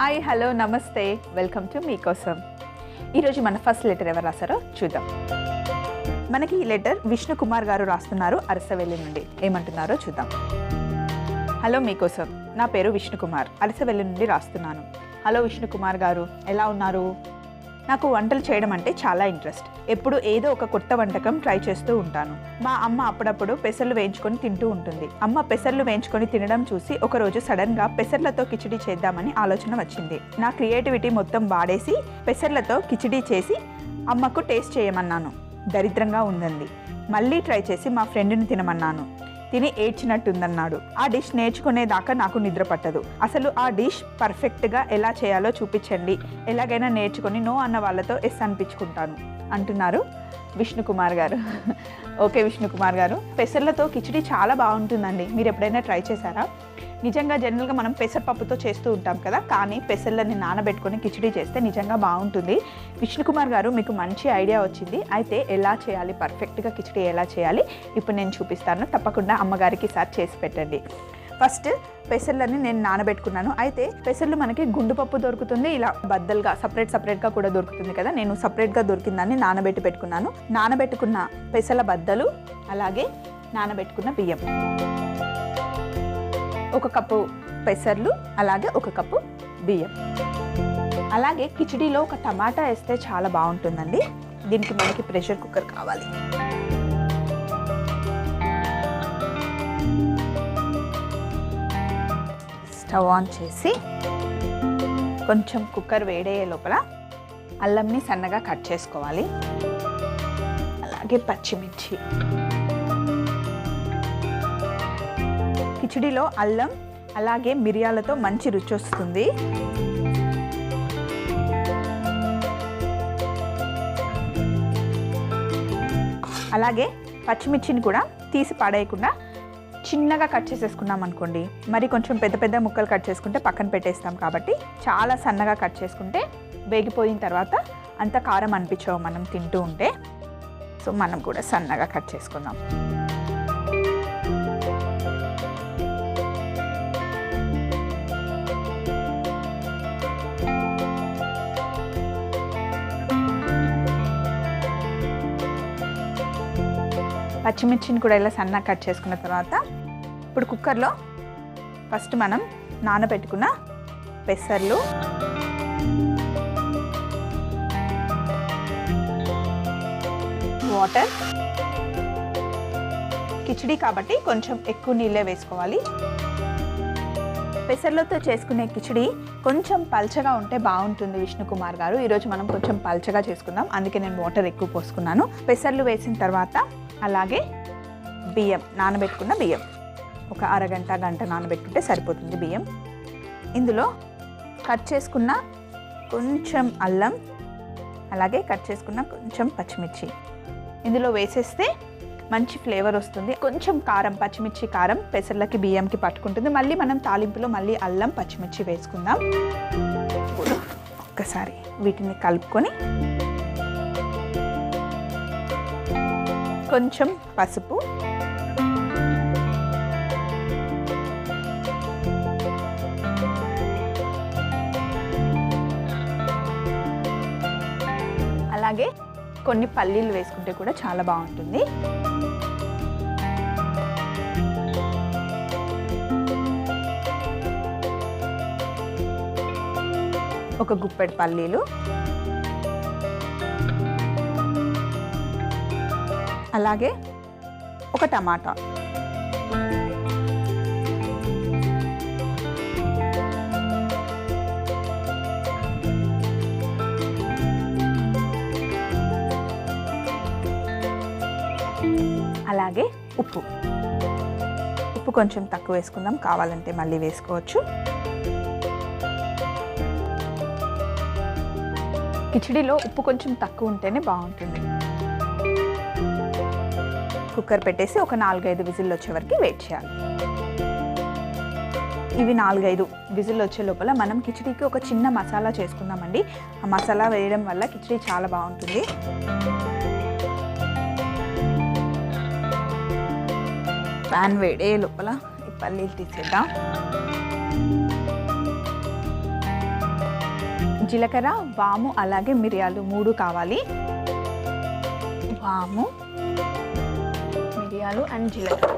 Hi hello నమస్తే welcome to మీకోసం. ఈరోజు మన ఫస్ట్ లెటర్ ఎవరు రాశారో చూద్దాం. మనకి ఈ లెటర్ విష్ణు కుమార్ గారు రాస్తున్నారు అరసవెల్లి నుండి. ఏమంటున్నారో చూద్దాం. హలో మీకోసం, నా పేరు విష్ణు కుమార్, అరసవెల్లి నుండి రాస్తున్నాను. హలో విష్ణు కుమార్ గారు, ఎలా ఉన్నారు? నాకు వంటలు చేయడం అంటే చాలా ఇంట్రెస్ట్. ఎప్పుడు ఏదో ఒక కొత్త వంటకం ట్రై చేస్తూ ఉంటాను. మా అమ్మ అప్పుడప్పుడు పెసర్లు వేయించుకొని తింటూ ఉంటుంది. అమ్మ పెసర్లు వేయించుకొని తినడం చూసి ఒకరోజు సడన్గా పెసర్లతో కిచిడి చేద్దామని ఆలోచన వచ్చింది. నా క్రియేటివిటీ మొత్తం వాడేసి పెసర్లతో కిచిడి చేసి అమ్మకు టేస్ట్ చేయమన్నాను. దరిద్రంగా ఉందండి. మళ్ళీ ట్రై చేసి మా ఫ్రెండ్ని తినమన్నాను. తిని ఏడ్చినట్టుందన్నాడు. ఆ డిష్ నేర్చుకునేదాకా నాకు నిద్ర పట్టదు. అసలు ఆ డిష్ పర్ఫెక్ట్గా ఎలా చేయాలో చూపించండి. ఎలాగైనా నేర్చుకొని నో అన్న వాళ్ళతో ఎస్ అనిపించుకుంటాను అంటున్నారు విష్ణు కుమార్ గారు. ఓకే విష్ణు కుమార్ గారు, పెసర్లతో కిచిడి చాలా బాగుంటుందండి. మీరు ఎప్పుడైనా ట్రై చేశారా? నిజంగా జనరల్గా మనం పెసరపప్పుతో చేస్తూ ఉంటాం కదా, కానీ పెసర్లని నానబెట్టుకొని కిచిడి చేస్తే నిజంగా బాగుంటుంది. విష్ణు కుమార్ గారు, మీకు మంచి ఐడియా వచ్చింది. అయితే ఎలా చేయాలి, పర్ఫెక్ట్గా కిచిడి ఎలా చేయాలి ఇప్పుడు నేను చూపిస్తాను. తప్పకుండా అమ్మగారికి ఈసారి చేసి పెట్టండి. ఫస్ట్ పెసర్లని నేను నానబెట్టుకున్నాను. అయితే పెసర్లు మనకి గుండుపప్పు దొరుకుతుంది, ఇలా బద్దలుగా సపరేట్గా కూడా దొరుకుతుంది కదా. నేను సపరేట్గా దొరికిందాన్ని నానబెట్టి పెట్టుకున్నాను. నానబెట్టుకున్న పెసల బద్దలు, అలాగే నానబెట్టుకున్న బియ్యం, 1 కప్పు పెసర్లు, అలాగే 1 కప్పు బియ్యం. అలాగే కిచిడీలో ఒక టమాటా వేస్తే చాలా బాగుంటుందండి. దీనికి మనకి ప్రెషర్ కుక్కర్ కావాలి. స్టవ్ ఆన్ చేసి కొంచెం కుక్కర్ వేడయ్యే లోపల అల్లంని సన్నగా కట్ చేసుకోవాలి. అలాగే పచ్చిమిర్చి. కిచిడిలో అల్లం అలాగే మిరియాలతో మంచి రుచి వస్తుంది. అలాగే పచ్చిమిర్చిని కూడా తీసి పడేయకుండా చిన్నగా కట్ చేసేసుకున్నాం అనుకోండి, మరి కొంచెం పెద్ద ముక్కలు కట్ చేసుకుంటే పక్కన పెట్టేస్తాం. కాబట్టి చాలా సన్నగా కట్ చేసుకుంటే వేగిపోయిన తర్వాత అంత కారం అనిపించవు మనం తింటూ ఉంటే. సో మనం కూడా సన్నగా కట్ చేసుకుందాం. పచ్చిమిర్చిని కూడా ఇలా సన్నగా కట్ చేసుకున్న తర్వాత ఇప్పుడు కుక్కర్లో ఫస్ట్ మనం నానబెట్టుకున్న పెసర్లు, వాటర్, కిచిడి కాబట్టి కొంచెం ఎక్కువ నీళ్ళే వేసుకోవాలి. పెసర్లతో చేసుకునే కిచిడి కొంచెం పల్చగా ఉంటే బాగుంటుంది విష్ణు కుమార్ గారు. ఈరోజు మనం కొంచెం పల్చగా చేసుకుందాం, అందుకే నేను వాటర్ ఎక్కువ పోసుకున్నాను. పెసర్లు వేసిన తర్వాత అలాగే బియ్యం, నానబెట్టుకున్న బియ్యం, ఒక అరగంట గంట నానబెట్టుకుంటే సరిపోతుంది బియ్యం. ఇందులో కట్ చేసుకున్న కొంచెం అల్లం, అలాగే కట్ చేసుకున్న కొంచెం పచ్చిమిర్చి ఇందులో వేసేస్తే మంచి ఫ్లేవర్ వస్తుంది. కొంచెం కారం, పచ్చిమిర్చి కారం పెసర్లకి బియ్యంకి పట్టుకుంటుంది. మళ్ళీ మనం తాలింపులో మళ్ళీ అల్లం పచ్చిమిర్చి వేసుకుందాం. ఒక్కసారి వీటిని కలుపుకొని కొంచెం పసుపు, అలాగే కొన్ని పల్లీలు వేసుకుంటే కూడా చాలా బాగుంటుంది. ఒక గుప్పెడు పల్లీలు, అలాగే ఒక టమాటా, అలాగే ఉప్పు కొంచెం తక్కువ వేసుకుందాం, కావాలంటే మళ్ళీ వేసుకోవచ్చు. కిచిడిలో ఉప్పు కొంచెం తక్కువ ఉంటేనే బాగుంటుంది. కుక్కర్ పెట్టేసి ఒక 4-5 విజిల్ వచ్చే వరకు వెయిట్ చేయాలి. ఇవి 4-5 విజిల్ వచ్చే లోపల మనం కిచిడికి ఒక చిన్న మసాలా చేసుకుందామండి. ఆ మసాలా వేయడం వల్ల కిచిడి చాలా బాగుంటుంది. ప్యాన్ వేడే లోపల ఈ పల్లీలు తీసేద్దాం. జీలకర్ర, వాము అలాగే మిరియాలు 3 కావాలి. వాము, మిరియాలు అండ్ జీలకర్ర.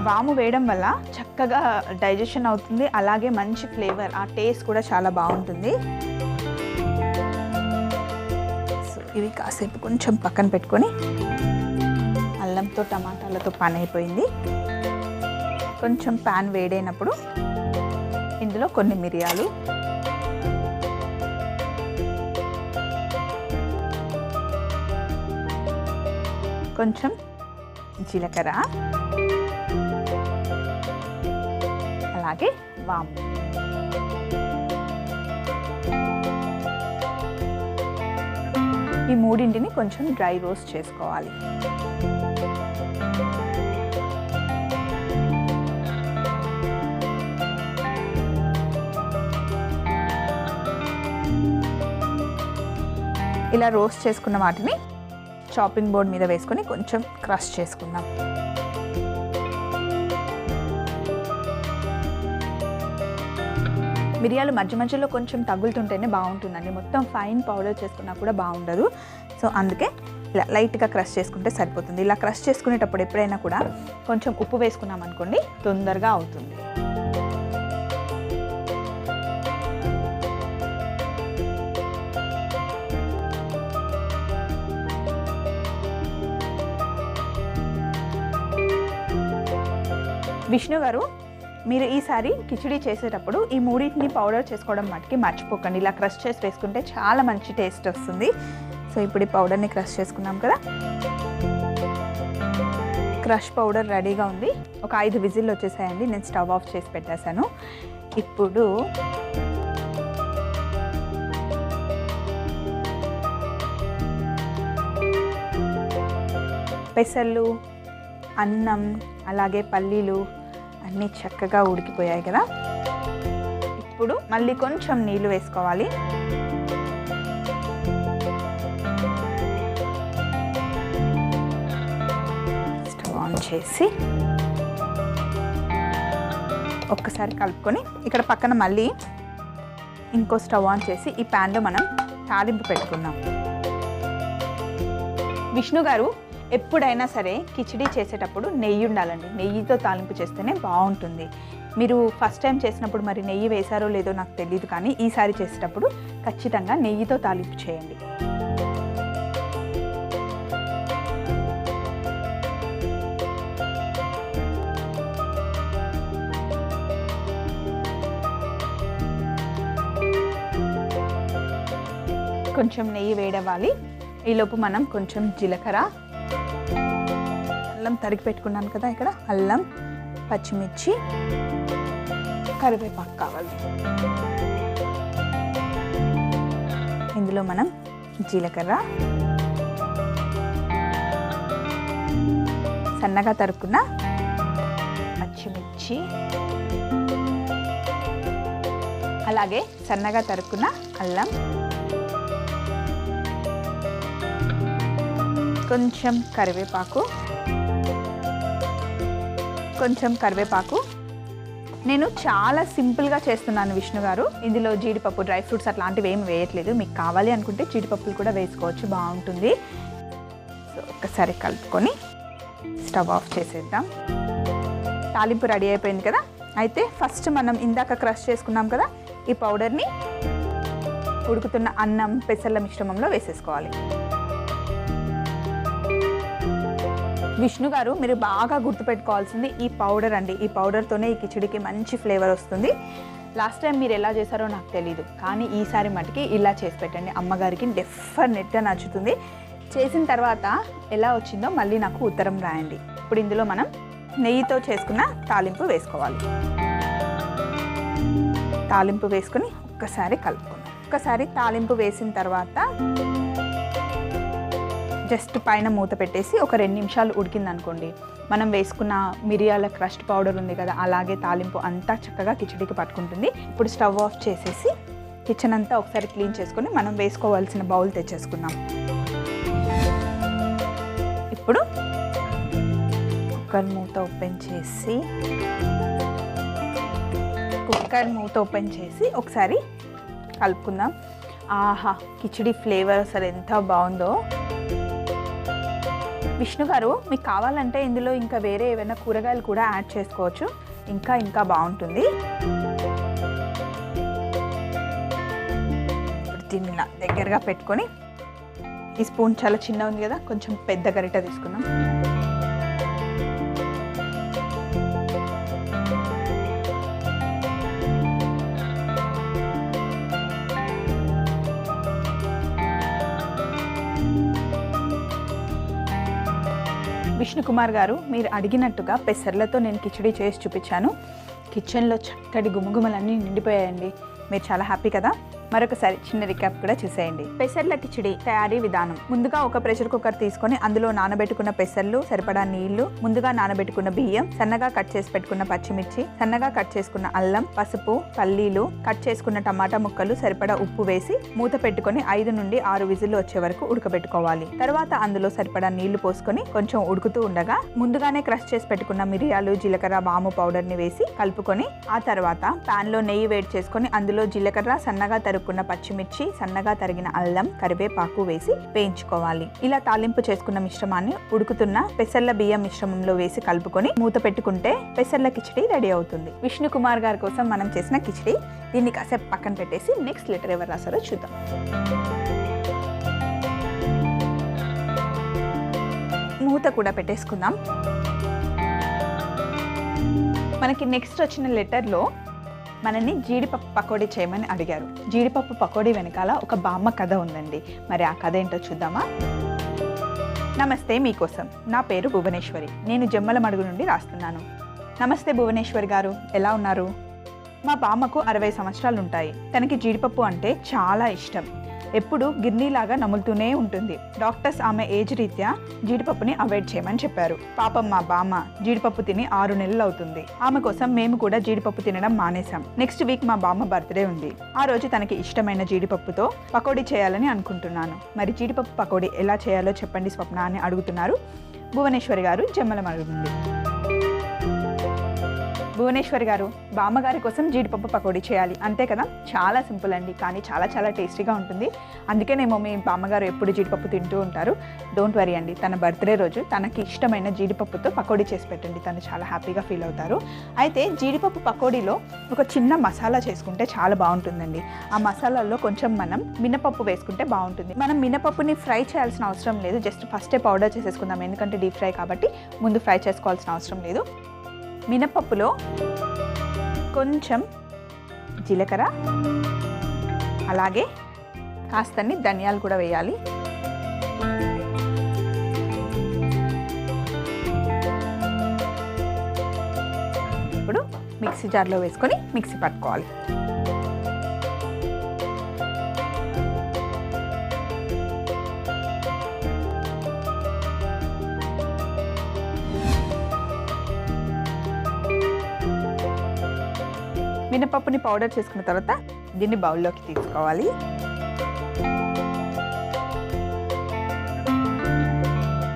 వాము వేయడం వల్ల చక్కగా డైజెషన్ అవుతుంది, అలాగే మంచి ఫ్లేవర్, ఆ టేస్ట్ కూడా చాలా బాగుంటుంది. సో ఇవి కాసేపు కొంచెం పక్కన పెట్టుకొని, అల్లంతో టమాటాలతో పని అయిపోయింది. కొంచెం ప్యాన్ వేడైనప్పుడు ఇందులో కొన్ని మిరియాలు, కొంచెం జీలకర్ర, అలాగే వాము. ఈ మూడింటిని కొంచెం డ్రై రోస్ట్ చేసుకోవాలి. ఇలా రోస్ట్ చేసుకున్న వాటిని చాపింగ్ బోర్డ్ మీద వేసుకొని కొంచెం క్రష్ చేసుకుందాం. మిరియాలు మధ్య మధ్యలో కొంచెం తగులుతుంటేనే బాగుంటుందండి. మొత్తం ఫైన్ పౌడర్ చేసుకున్నా కూడా బాగుండదు. సో అందుకే ఇలా లైట్గా క్రష్ చేసుకుంటే సరిపోతుంది. ఇలా క్రష్ చేసుకునేటప్పుడు ఎప్పుడైనా కూడా కొంచెం ఉప్పు వేసుకున్నాం అనుకోండి, తొందరగా అవుతుంది. విష్ణు గారు, మీరు ఈసారి కిచిడి చేసేటప్పుడు ఈ మూడింటిని పౌడర్ చేసుకోవడం మటుకి మర్చిపోకండి. ఇలా క్రష్ చేసి వేసుకుంటే చాలా మంచి టేస్ట్ వస్తుంది. సో ఇప్పుడు ఈ పౌడర్ని క్రష్ చేసుకున్నాం కదా. క్రష్ పౌడర్ రెడీగా ఉంది. ఒక 5 విజిల్లు వచ్చేసాయండి. నేను స్టవ్ ఆఫ్ చేసి పెట్టేశాను. ఇప్పుడు పెసళ్ళు, అన్నం, అలాగే పల్లీలు అన్నీ చక్కగా ఉడికిపోయాయి కదా. ఇప్పుడు మళ్ళీ కొంచెం నీళ్ళు వేసుకోవాలి. స్టవ్ ఆన్ చేసి ఒక్కసారి కలుపుకొని ఇక్కడ పక్కన మళ్ళీ ఇంకో స్టవ్ ఆన్ చేసి ఈ ప్యాన్లో మనం తాలింపు పెట్టుకుందాం. విష్ణు గారు, ఎప్పుడైనా సరే కిచిడి చేసేటప్పుడు నెయ్యి ఉండాలండి. నెయ్యితో తాలింపు చేస్తేనే బాగుంటుంది. మీరు ఫస్ట్ టైం చేసినప్పుడు మరి నెయ్యి వేశారో లేదో నాకు తెలియదు, కానీ ఈసారి చేసేటప్పుడు ఖచ్చితంగా నెయ్యితో తాలింపు చేయండి. కొంచెం నెయ్యి వేడవ్వాలి. ఈలోపు మనం కొంచెం జీలకర్ర, అల్లం తరిగి పెట్టుకున్నాను కదా, ఇక్కడ అల్లం, పచ్చిమిర్చి, కరివేపాకు కావాలి. ఇందులో మనం జీలకర్ర, సన్నగా తరుక్కున్న పచ్చిమిర్చి, అలాగే సన్నగా తరుక్కున్న అల్లం, కొంచెం కరివేపాకు, నేను చాలా సింపుల్గా చేస్తున్నాను విష్ణు గారు. ఇందులో జీడిపప్పు, డ్రై ఫ్రూట్స్ అట్లాంటివి ఏమి వేయట్లేదు. మీకు కావాలి అనుకుంటే జీడిపప్పులు కూడా వేసుకోవచ్చు, బాగుంటుంది. సో ఒక్కసారి కలుపుకొని స్టవ్ ఆఫ్ చేసేద్దాం. తాలింపు రెడీ అయిపోయింది కదా. అయితే ఫస్ట్ మనం ఇందాక క్రష్ చేసుకున్నాం కదా, ఈ పౌడర్ని ఉడుకుతున్న అన్నం, పెసర్ల మిశ్రమంలో వేసేసుకోవాలి. విష్ణు గారు, మీరు బాగా గుర్తుపెట్టుకోవాల్సింది ఈ పౌడర్ అండి. ఈ పౌడర్తోనే ఈ కిచిడికి మంచి ఫ్లేవర్ వస్తుంది. లాస్ట్ టైం మీరు ఎలా చేశారో నాకు తెలీదు, కానీ ఈసారి మటుకి ఇలా చేసి పెట్టండి. అమ్మగారికి డెఫినెట్గా నచ్చుతుంది. చేసిన తర్వాత ఎలా వచ్చిందో మళ్ళీ నాకు ఉత్తరం రాయండి. ఇప్పుడు ఇందులో మనం నెయ్యితో చేసుకున్న తాలింపు వేసుకోవాలి. తాలింపు వేసుకొని ఒక్కసారి కలుపుకుందాం. ఒక్కసారి తాలింపు వేసిన తర్వాత జస్ట్ పైన మూత పెట్టేసి ఒక 2 నిమిషాలు ఉడికిందనుకోండి, మనం వేసుకున్న మిరియాల క్రస్ట్ పౌడర్ ఉంది కదా, అలాగే తాలింపు అంతా చక్కగా కిచిడికి పట్టుకుంటుంది. ఇప్పుడు స్టవ్ ఆఫ్ చేసేసి కిచెన్ అంతా ఒకసారి క్లీన్ చేసుకొని మనం వేసుకోవాల్సిన బౌల్ తెచ్చేసుకుందాం. ఇప్పుడు కుక్కర్ మూత ఓపెన్ చేసి కుక్కర్ మూత ఓపెన్ చేసి ఒకసారి కలుపుకుందాం. ఆహా, కిచిడి ఫ్లేవర్ అసలు ఎంత బాగుందో. విష్ణు గారు, మీకు కావాలంటే ఇందులో ఇంకా వేరే ఏమైనా కూరగాయలు కూడా యాడ్ చేసుకోవచ్చు, ఇంకా బాగుంటుంది. ఇప్పుడు దీన్ని దగ్గరగా పెట్టుకొని, ఈ స్పూన్ చాలా చిన్న ఉంది కదా, కొంచెం పెద్ద గరిట తీసుకుందాం. విష్ణు కుమార్ గారు, మీరు అడిగినట్టుగా పెసర్లతో నేను కిచిడి చేసి చూపించాను. కిచెన్లో చక్కటి గుమగుమలన్నీ నిండిపోయాయండి. మీరు చాలా హ్యాపీ కదా. మరొకసారి చిన్న రికాప్ కూడా చూసేయండి. పెసర్ల కిచిడి తయారీ విధానం. ముందుగా ఒక ప్రెషర్ కుక్కర్ తీసుకొని అందులో నానబెట్టుకున్న పెసర్లు, సరిపడా నీళ్లు, ముందుగా నానబెట్టుకున్న బియ్యం, సన్నగా కట్ చేసి పెట్టుకున్న పచ్చిమిర్చి, సన్నగా కట్ చేసుకున్న అల్లం, పసుపు, పల్లీలు, కట్ చేసుకున్న టమాటా ముక్కలు, సరిపడా ఉప్పు వేసి మూత పెట్టుకొని 5 నుండి 6 విజిల్లు వచ్చే వరకు ఉడకబెట్టుకోవాలి. తర్వాత అందులో సరిపడా నీళ్లు పోసుకొని కొంచెం ఉడుకుతూ ఉండగా ముందుగానే క్రష్ చేసి పెట్టుకున్న మిరియాలు, జీలకర్ర, వాము పౌడర్ ని వేసి కలుపుకొని, ఆ తర్వాత పాన్ లో నెయ్యి వేడి చేసుకొని అందులో జీలకర్ర, సన్నగా తరుక్కున్న పచ్చిమిర్చి, సన్నగా తరిగిన అల్లం, కరివేపాకు వేసి వేయించుకోవాలి. ఇలా తాలింపు చేసుకున్న మిశ్రమాన్ని ఉడుకుతున్న పెసర్ల బియ్యం మిశ్రమంలో వేసి కలుపుకొని మూత పెట్టుకుంటే పెసర్ల కిచిడి రెడీ అవుతుంది. విష్ణు కుమార్ గారి కోసం మనం చేసిన కిచిడి. దీన్ని కాసేపు పక్కన పెట్టేసి నెక్స్ట్ లెటర్ ఎవరు రాసారో చూద్దాం. మూత కూడా పెట్టేసుకుందాం. మనకి నెక్స్ట్ వచ్చిన లెటర్లో మనల్ని జీడిపప్పు పకోడీ చేయమని అడిగారు. జీడిపప్పు పకోడీ వెనకాల ఒక బామ్మ కథ ఉందండి. మరి ఆ కథ ఏంటో చూద్దామా? నమస్తే, మీకోసం. నా పేరు భువనేశ్వరి. నేను జమ్మలమడుగు నుండి రాస్తున్నాను. నమస్తే భువనేశ్వరి గారు, ఎలా ఉన్నారు? మా బామ్మకు 60 సంవత్సరాలు ఉంటాయి. తనకి జీడిపప్పు అంటే చాలా ఇష్టం. ఎప్పుడు గిర్నీలాగా నములుతూనే ఉంటుంది. డాక్టర్స్ ఆమె ఏజ్ రీత్యా జీడిపప్పుని అవాయిడ్ చేయమని చెప్పారు. పాపం మా బామ్మ జీడిపప్పు తిని 6 నెలలు అవుతుంది. ఆమె కోసం మేము కూడా జీడిపప్పు తినడం మానేశాం. నెక్స్ట్ వీక్ మా బామ్మ బర్త్డే ఉంది. ఆ రోజు తనకి ఇష్టమైన జీడిపప్పుతో పకోడీ చేయాలని అనుకుంటున్నాను. మరి జీడిపప్పు పకోడీ ఎలా చేయాలో చెప్పండి స్వప్న అని అడుగుతున్నారు భువనేశ్వరి గారు, జమ్మలమడుగు నుండి. భువనేశ్వరి గారు, బామ్మగారి కోసం జీడిపప్పు పకోడీ చేయాలి అంతే కదా? చాలా సింపుల్ అండి, కానీ చాలా టేస్టీగా ఉంటుంది. అందుకేనేమో మీ బామ్మగారు ఎప్పుడు జీడిపప్పు తింటూ ఉంటారు. డోంట్ వరీ అండి, తన బర్త్డే రోజు తనకి ఇష్టమైన జీడిపప్పుతో పకోడీ చేసి పెట్టండి. తను చాలా హ్యాపీగా ఫీల్ అవుతారు. అయితే జీడిపప్పు పకోడీలో ఒక చిన్న మసాలా చేసుకుంటే చాలా బాగుంటుందండి. ఆ మసాలాలో కొంచెం మనం మినపప్పు వేసుకుంటే బాగుంటుంది. మనం మినపప్పుని ఫ్రై చేయాల్సిన అవసరం లేదు, జస్ట్ ఫస్టే పౌడర్ చేసేసుకుందాం. ఎందుకంటే డీప్ ఫ్రై కాబట్టి ముందు ఫ్రై చేసుకోవాల్సిన అవసరం లేదు. మినపప్పులో కొంచెం జీలకర్ర, అలాగే కాస్తన్ని ధనియాలు కూడా వేయాలి. ఇప్పుడు మిక్సీ జార్లో వేసుకొని మిక్సీ పట్టుకోవాలి. మినపప్పుని పౌడర్ చేసుకున్న తర్వాత దీన్ని బౌల్లోకి తీసుకోవాలి.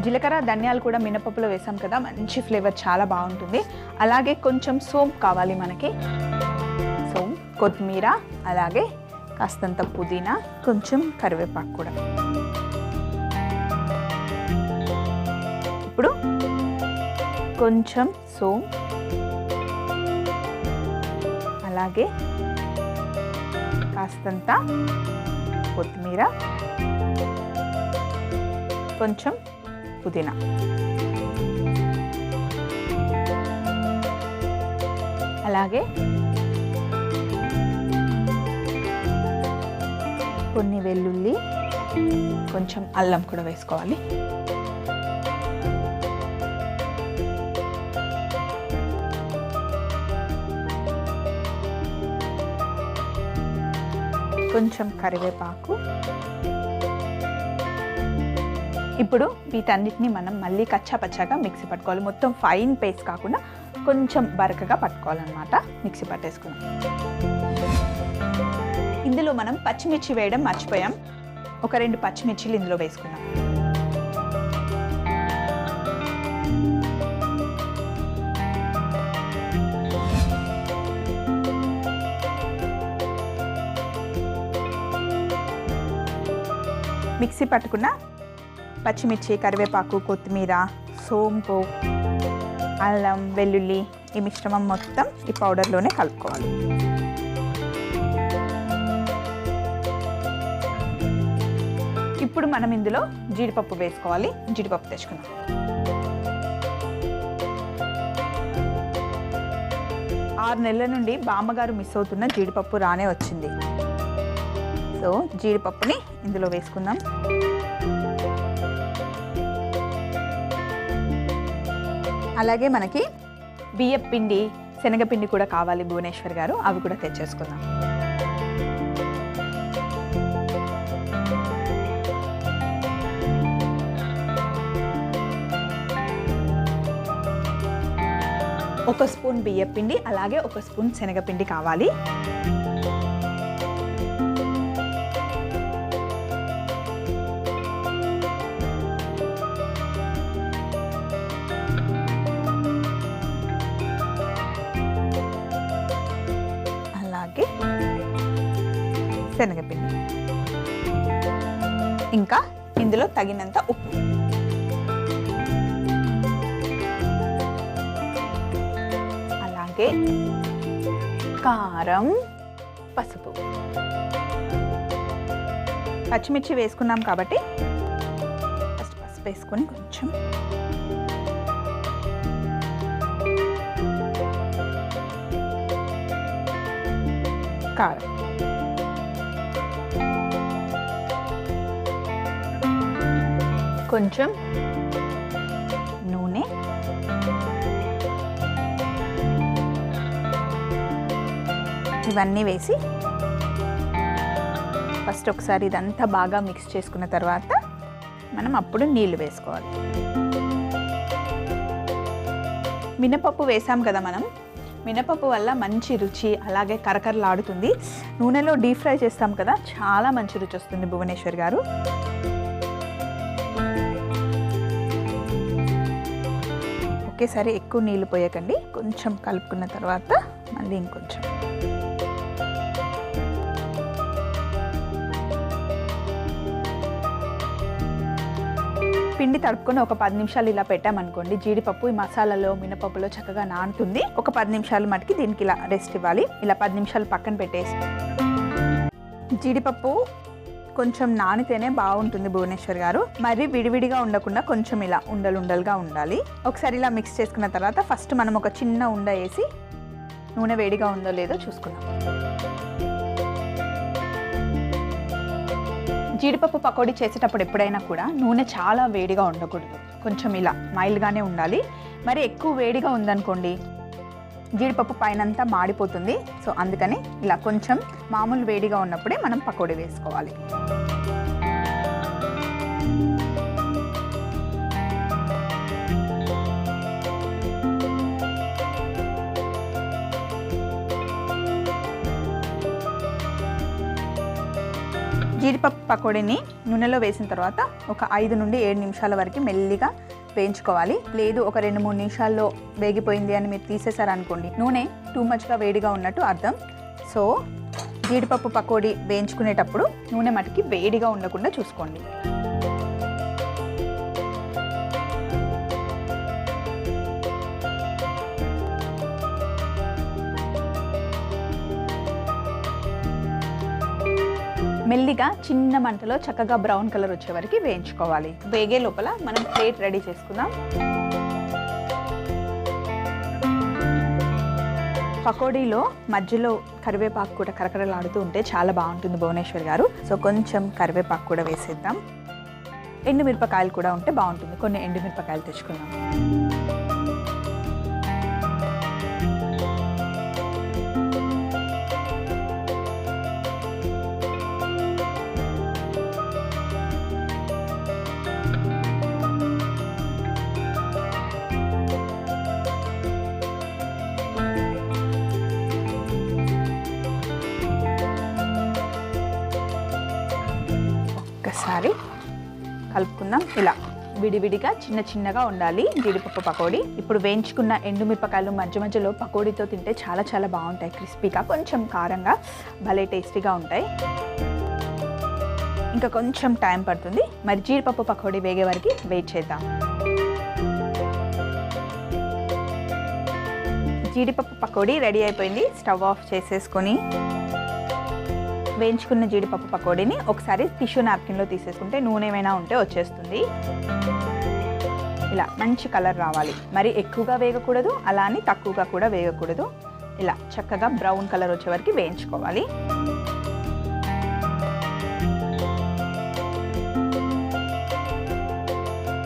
జీలకర్ర, ధనియాలు కూడా మినపప్పులో వేసాం కదా, మంచి ఫ్లేవర్, చాలా బాగుంటుంది. అలాగే కొంచెం సోంపు కావాలి మనకి. సోంపు, కొత్తిమీర, అలాగే కాస్తంత పుదీనా, కొంచెం కరివేపాకు కూడా. ఇప్పుడు కొంచెం సోంపు, అలాగే కాస్తంత కొత్తిమీర, కొంచెం పుదీనా, అలాగే కొన్ని వెల్లుల్లి, కొంచెం అల్లం కూడా వేసుకోవాలి. కొంచెం కరివేపాకు. ఇప్పుడు వీటన్నిటిని మనం మళ్ళీ కచ్చా పచ్చాగా మిక్సీ పట్టుకోవాలి. మొత్తం ఫైన్ పేస్ట్ కాకుండా కొంచెం బరకగా పట్టుకోవాలన్నమాట. మిక్సీ పట్టేసుకున్నాం. ఇందులో మనం పచ్చిమిర్చి వేయడం మర్చిపోయాం. ఒక 2 పచ్చిమిర్చిలు ఇందులో వేసుకున్నాం. మిక్సీ పట్టుకున్న పచ్చిమిర్చి, కరివేపాకు, కొత్తిమీర, సోంపు, అల్లం, వెల్లుల్లి ఈ మిశ్రమం మొత్తం ఈ పౌడర్లోనే కలుపుకోవాలి. ఇప్పుడు మనం ఇందులో జీడిపప్పు వేసుకోవాలి. జీడిపప్పు తెచ్చుకుందాం. ఆరు నెలల నుండి బామ్మగారు మిస్ అవుతున్న జీడిపప్పు రానే వచ్చింది. సో జీడిపప్పుని ఇందులో వేసుకుందాం. అలాగే మనకి బియ్యం పిండి, శనగపిండి కూడా కావాలి భువనేశ్వర్ గారు, అవి కూడా తెచ్చేసుకుందాం. ఒక స్పూన్ బియ్యం పిండి, అలాగే ఒక స్పూన్ శనగపిండి కావాలి. అలాగే శనగపిండి, ఇంకా ఇందులో తగినంత ఉప్పు. కారం, పసుపు, పచ్చిమిర్చి వేసుకున్నాం కాబట్టి ఫస్ట్ పసుపు వేసుకొని కొంచెం కారం, కొంచెం నూనె, ఇవన్నీ వేసి ఫస్ట్ ఒకసారి ఇదంతా బాగా మిక్స్ చేసుకున్న తర్వాత మనం అప్పుడు నీళ్లు వేసుకోవాలి. మినపప్పు వేసాం కదా మనం, మినపప్పు వల్ల మంచి రుచి, అలాగే కరకరలాడుతుంది. నూనెలో డీప్ ఫ్రై చేస్తాం కదా, చాలా మంచి రుచి వస్తుంది భువనేశ్వర్ గారు. ఒకేసారి ఎక్కువ నీళ్లు పోయకండి, కొంచెం కలుపుకున్న తర్వాత మళ్ళీ ఇంకొంచెం. పిండి తడుపుకొని ఒక 10 నిమిషాలు ఇలా పెట్టామనుకోండి, జీడిపప్పు ఈ మసాలాలో, మినపప్పులో చక్కగా నానుతుంది. ఒక 10 నిమిషాలు మటుకి దీనికి ఇలా రెస్ట్ ఇవ్వాలి. ఇలా 10 నిమిషాలు పక్కన పెట్టేసి, జీడిపప్పు కొంచెం నానితేనే బాగుంటుంది భువనేశ్వర్ గారు. మరి విడివిడిగా ఉండకుండా కొంచెం ఇలా ఉండలుగా ఉండాలి. ఒకసారి ఇలా మిక్స్ చేసుకున్న తర్వాత ఫస్ట్ మనం ఒక చిన్న ఉండ వేసి నూనె వేడిగా ఉందో లేదో చూసుకుందాం. జీడిపప్పు పకోడీ చేసేటప్పుడు ఎప్పుడైనా కూడా నూనె చాలా వేడిగా ఉండకూడదు, కొంచెం ఇలా మైల్డ్గానే ఉండాలి. మరి ఎక్కువ వేడిగా ఉందనుకోండి జీడిపప్పు పైనంతా మాడిపోతుంది. సో అందుకని ఇలా కొంచెం మామూలు వేడిగా ఉన్నప్పుడే మనం పకోడీ వేసుకోవాలి. జీడిపప్పు పకోడీని నూనెలో వేసిన తర్వాత ఒక 5 నుండి 7 నిమిషాల వరకు మెల్లిగా వేయించుకోవాలి. లేదు ఒక 2-3 నిమిషాల్లో వేగిపోయింది అని మీరు తీసేశారనుకోండి, నూనె టూ మచ్గా వేడిగా ఉన్నట్టు అర్థం. సో జీడిపప్పు పకోడీ వేయించుకునేటప్పుడు నూనె మటుకి వేడిగా ఉండకుండా చూసుకోండి. మెల్లిగా చిన్న మంటలో చక్కగా బ్రౌన్ కలర్ వచ్చే వరకు వేయించుకోవాలి. వేగే లోపల మనం ప్లేట్ రెడీ చేసుకుందాం. పకోడీలో మధ్యలో కరివేపాకు కూడా కరకరలాడుతూ ఉంటే చాలా బాగుంటుంది భువనేశ్వర్ గారు. సో కొంచెం కరివేపాకు కూడా వేసేద్దాం. ఎండుమిరపకాయలు కూడా ఉంటే బాగుంటుంది, కొన్ని ఎండుమిరపకాయలు తెచ్చుకుందాం. ఒకసారి కలుపుకుందాం. ఇలా విడివిడిగా చిన్నగా ఉండాలి జీడిపప్పు పకోడీ. ఇప్పుడు వేయించుకున్న ఎండుమిరపకాయలు మధ్య మధ్యలో పకోడీతో తింటే చాలా చాలా బాగుంటాయి. క్రిస్పీగా, కొంచెం కారంగా, భలే టేస్టీగా ఉంటాయి. ఇంకా కొంచెం టైం పడుతుంది. మరి జీడిపప్పు పకోడీ వేగే వరకు వెయిట్ చేద్దాం. జీడిపప్పు పకోడీ రెడీ అయిపోయింది. స్టవ్ ఆఫ్ చేసేసుకొని వేయించుకున్న జీడిపప్పు పకోడీని ఒకసారి టిష్యూ నాప్కిన్లో తీసేసుకుంటే నూనె ఏమైనా ఉంటే వచ్చేస్తుంది. ఇలా మంచి కలర్ రావాలి. మరి ఎక్కువగా వేగకూడదు, అలా అని తక్కువగా కూడా వేగకూడదు. ఇలా చక్కగా బ్రౌన్ కలర్ వచ్చే వరకు వేయించుకోవాలి.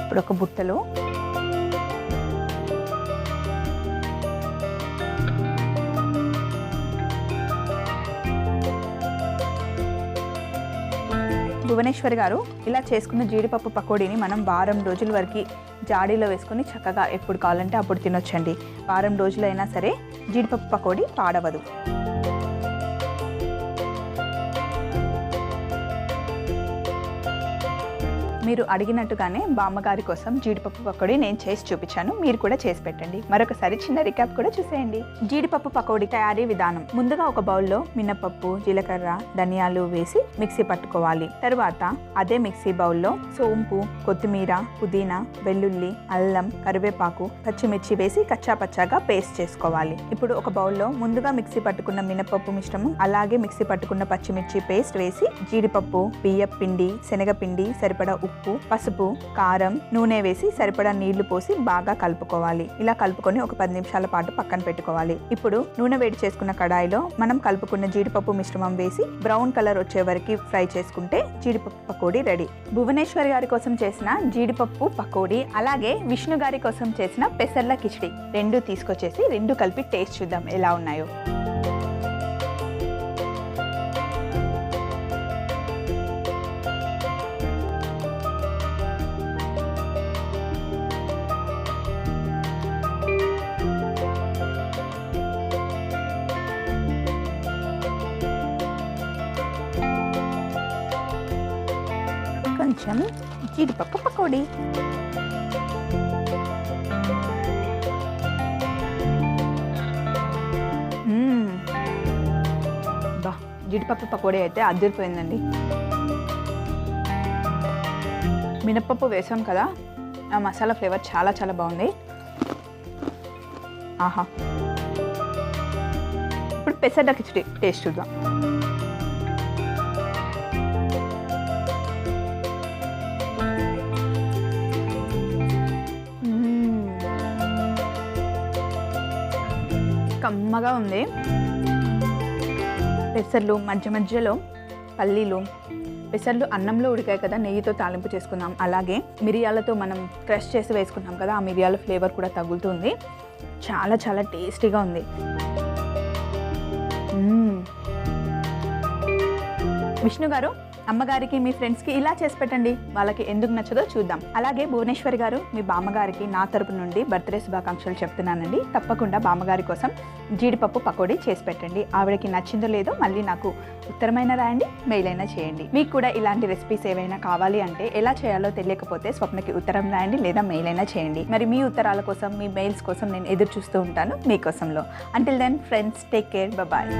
ఇప్పుడు ఒక బుట్టలో భువనేశ్వరి గారు ఇలా చేసుకున్న జీడిపప్పు పకోడీని మనం వారం రోజుల వరకు జాడీలో వేసుకొని చక్కగా ఎప్పుడు కావాలంటే అప్పుడు తినొచ్చండి. వారం రోజులైనా సరే జీడిపప్పు పకోడీ పాడవదు. మీరు అడిగినట్టుగానే బామ్మగారి కోసం జీడిపప్పు పకోడీ నేను చేసి చూపించాను. మీరు కూడా చేసి పెట్టండి. మరొకసారి చిన్న రికాప్ కూడా చూసేయండి. జీడిపప్పు పకోడీ తయారీ విధానం. ముందుగా ఒక బౌల్లో మినపప్పు, జీలకర్ర, ధనియాలు వేసి మిక్సీ పట్టుకోవాలి. తరువాత అదే మిక్సీ బౌల్లో సోంపు, కొత్తిమీర, పుదీనా, వెల్లుల్లి, అల్లం, కరివేపాకు, పచ్చిమిర్చి వేసి కచ్చాపచ్చాగా పేస్ట్ చేసుకోవాలి. ఇప్పుడు ఒక బౌల్లో ముందుగా మిక్సీ పట్టుకున్న మినపప్పు మిశ్రమం, అలాగే మిక్సీ పట్టుకున్న పచ్చిమిర్చి పేస్ట్ వేసి జీడిపప్పు, బియ్యం పిండి, శనగపిండి, సరిపడా ఉప్పు, పసుపు, కారం, నూనె వేసి సరిపడా నీళ్లు పోసి బాగా కలుపుకోవాలి. ఇలా కలుపుకొని ఒక 10 నిమిషాల పాటు పక్కన పెట్టుకోవాలి. ఇప్పుడు నూనె వేడి చేసుకున్న కడాయిలో మనం కలుపుకున్న జీడిపప్పు మిశ్రమం వేసి బ్రౌన్ కలర్ వచ్చే వరకు ఫ్రై చేసుకుంటే జీడిపప్పు పకోడీ రెడీ. భువనేశ్వరి గారి కోసం చేసిన జీడిపప్పు పకోడీ, అలాగే విష్ణు గారి కోసం చేసిన పెసర్ల కిచిడి రెండు తీసుకొచ్చేసి రెండు కలిపి టేస్ట్ చూద్దాం ఎలా ఉన్నాయో. కొంచెం జీడిపప్పు పకోడీ. బా, జీడిపప్పు పకోడీ అయితే అదిరిపోయిందండి. మినపప్పు వేసాం కదా, ఆ మసాలా ఫ్లేవర్ చాలా చాలా బాగుంది. ఆహా. ఇప్పుడు పెసర్ల కిచిడి టేస్ట్ చూద్దాం. కమ్మగా ఉంది. పెసర్లు మధ్య మధ్యలో పల్లీలు, పెసర్లు అన్నంలో ఉడికాయి కదా, నెయ్యితో తాలింపు చేసుకున్నాం. అలాగే మిరియాలతో మనం క్రష్ చేసి వేసుకున్నాం కదా, ఆ మిరియాల ఫ్లేవర్ కూడా తగులుతుంది. చాలా చాలా టేస్టీగా ఉంది. విష్ణు గారు, అమ్మగారికి, మీ ఫ్రెండ్స్కి ఇలా చేసి పెట్టండి. వాళ్ళకి ఎందుకు నచ్చదో చూద్దాం. అలాగే భువనేశ్వరి గారు, మీ బామ్మగారికి నా తరపు నుండి బర్త్డే శుభాకాంక్షలు చెప్తున్నానండి. తప్పకుండా బామ్మగారి కోసం జీడిపప్పు పకోడీ చేసి పెట్టండి. ఆవిడకి నచ్చిందో లేదో మళ్ళీ నాకు ఉత్తరమైనా రాయండి, మెయిల్ అయినా చేయండి. మీకు కూడా ఇలాంటి రెసిపీస్ ఏవైనా కావాలి అంటే ఎలా చేయాలో తెలియకపోతే స్వప్నకి ఉత్తరం రాయండి లేదా మెయిల్ అయినా చేయండి. మరి మీ ఉత్తరాల కోసం, మీ మెయిల్స్ కోసం నేను ఎదురు చూస్తూ ఉంటాను మీకోసంలో. Until then friends, take care, bye.